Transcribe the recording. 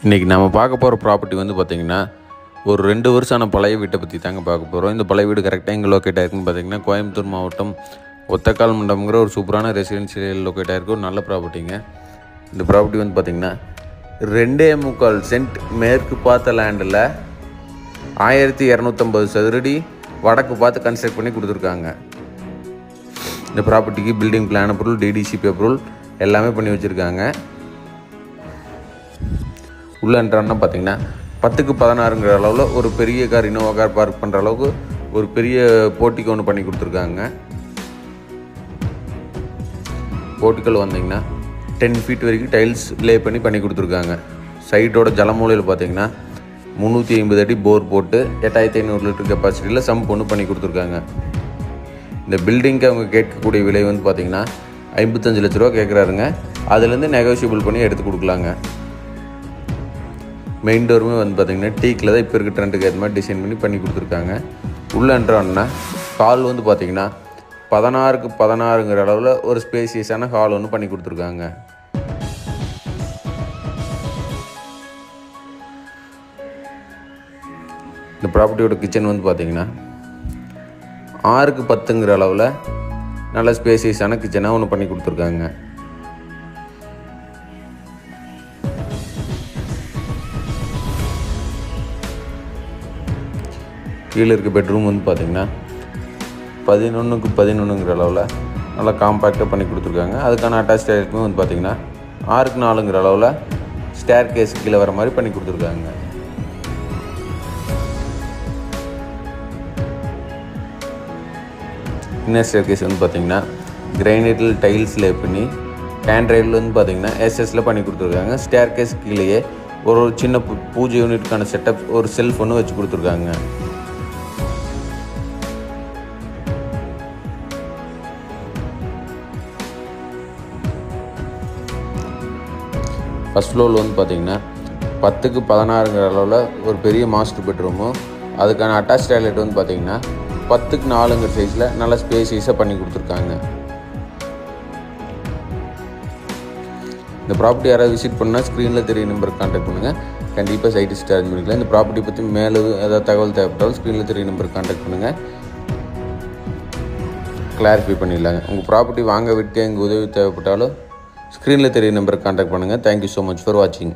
இன்றைக்கி நம்ம பார்க்க போகிற ப்ராப்பர்ட்டி வந்து பார்த்திங்கன்னா ஒரு 2 வருஷம் பழைய வீட்டை பற்றி தாங்க பார்க்க போகிறோம். இந்த பழைய வீடு கரெக்டாக எங்கே லொக்கேட் ஆகிருக்குன்னு பார்த்திங்கன்னா கோயம்புத்தூர் மாவட்டம் ஒத்தக்கால் மண்டபங்கிற ஒரு சூப்பரான ரெசிடென்ஷியல் லொக்கேட் ஆகிருக்கு. ஒரு நல்ல ப்ராப்பர்ட்டிங்க. இந்த ப்ராப்பர்ட்டி வந்து பார்த்திங்கன்னா 2.25 சென்ட் மேற்கு பார்த்த லேண்டில் 1250 சதுரடி வடக்கு பார்த்து கன்ஸ்ட்ரக்ட் பண்ணி கொடுத்துருக்காங்க. இந்த ப்ராப்பர்ட்டிக்கு building plan approval, DTCP approval எல்லாமே பண்ணி வச்சுருக்காங்க. உள்ளே என்ட்ரான்னா பார்த்தீங்கன்னா 10க்கு 16ங்கிற அளவில் ஒரு பெரிய கார், இனோவா கார் பார்க் பண்ணுற அளவுக்கு ஒரு பெரிய போர்ட்டிக்கோ ஒன்று பண்ணி கொடுத்துருக்காங்க. போர்ட்டிக்கல் வந்தீங்கன்னா 10 ஃபீட் வரைக்கும் டைல்ஸ் லே பண்ணி கொடுத்துருக்காங்க. சைட்டோட ஜலமூலையில் பார்த்தீங்கன்னா 350 அடி போர் போட்டு 8500 லிட்டர் கெப்பாசிட்டியில் சம்ப் ஒன்று பண்ணி கொடுத்துருக்காங்க. இந்த பில்டிங்க்கு அவங்க கேட்கக்கூடிய விலை வந்து பார்த்திங்கன்னா 55 லட்ச ரூபா கேட்குறாருங்க. அதுலேருந்து நெகோஷியபிள் பண்ணி எடுத்து கொடுக்கலாங்க. மெயின் டோருமே வந்து பார்த்திங்கன்னா டீக்கில் தான் இப்போ இருக்க ட்ரெண்டுக்கு ஏற்ற மாதிரி டிசைன் பண்ணி கொடுத்துருக்காங்க. உள்ளே என்ட்ரான்னா ஹால் வந்து பார்த்திங்கன்னா 16க்கு 16ங்கிற அளவில் ஒரு ஸ்பேசியஸான ஹால் ஒன்று பண்ணி கொடுத்துருக்காங்க. இந்த ப்ராப்பர்ட்டியோட கிச்சன் வந்து பார்த்திங்கன்னா 6க்கு 10ங்கிற அளவில் நல்ல ஸ்பேசியஸான கிச்சனாக ஒன்று பண்ணி கொடுத்துருக்காங்க. கீழே இருக்க பெட்ரூம் வந்து பார்த்திங்கன்னா 11க்கு 11ங்கிற அளவில் நல்லா காம்பேக்டாக பண்ணி கொடுத்துருக்காங்க. அதுக்கான அட்டாச் டாய்லெட்டுமே வந்து பார்த்திங்கன்னா 6க்கு 4ங்கிற அளவில் ஸ்டேர் கேஸ் கீழே வர மாதிரி பண்ணி கொடுத்துருக்காங்க. இன்னர் ஸ்டேர் கேஸ் வந்து பார்த்திங்கன்னா கிரைனைட்டில் டைல்ஸ் லே பண்ணி ஹேண்ட்ரைடில் வந்து பார்த்திங்கன்னா எஸ்எஸில் பண்ணி கொடுத்துருக்காங்க. ஸ்டேர் கேஸ் கீழேயே ஒரு சின்ன பூஜை யூனிட்டுக்கான செட்டப், ஒரு செல்ஃப் ஒன்று வச்சு கொடுத்துருக்காங்க. ஃபஸ்ட் ஃப்ளோரில் வந்து பார்த்திங்கன்னா 10க்கு 16ங்கிற அளவில் ஒரு பெரிய மாஸ்டர் பெட்ரூமும், அதுக்கான அட்டாச் டாய்லெட் வந்து பார்த்திங்கன்னா 10க்கு 4ங்கிற சைஸில் நல்ல ஸ்பேசியஸாக பண்ணி கொடுத்துருக்காங்க. இந்த ப்ராப்பர்ட்டி யாராவது விசிட் பண்ணால் ஸ்க்ரீனில் தெரிய நம்பருக்கு கான்டாக்ட் பண்ணுங்கள். கண்டிப்பாக சைட் விசிட் அரேஞ்ச் பண்ணிக்கலாம். இந்த ப்ராப்பர்ட்டி பற்றி மேலும் ஏதாவது தகவல் தேவைப்பட்டாலும் ஸ்க்ரீனில் தெரிய நம்பருக்கு கான்டாக்ட் பண்ணுங்கள். கிளாரிஃபை பண்ணிடலாங்க. உங்கள் ப்ராப்பர்ட்டி வாங்க விட்டு எங்கள் உதவி தேவைப்பட்டாலும் ஸ்க்ரீனில் தெரிய நம்பருக்கு கான்டாக்ட் பண்ணுங்கள். தேங்க்யூ ஸோ மச் ஃபார் வாட்சிங்.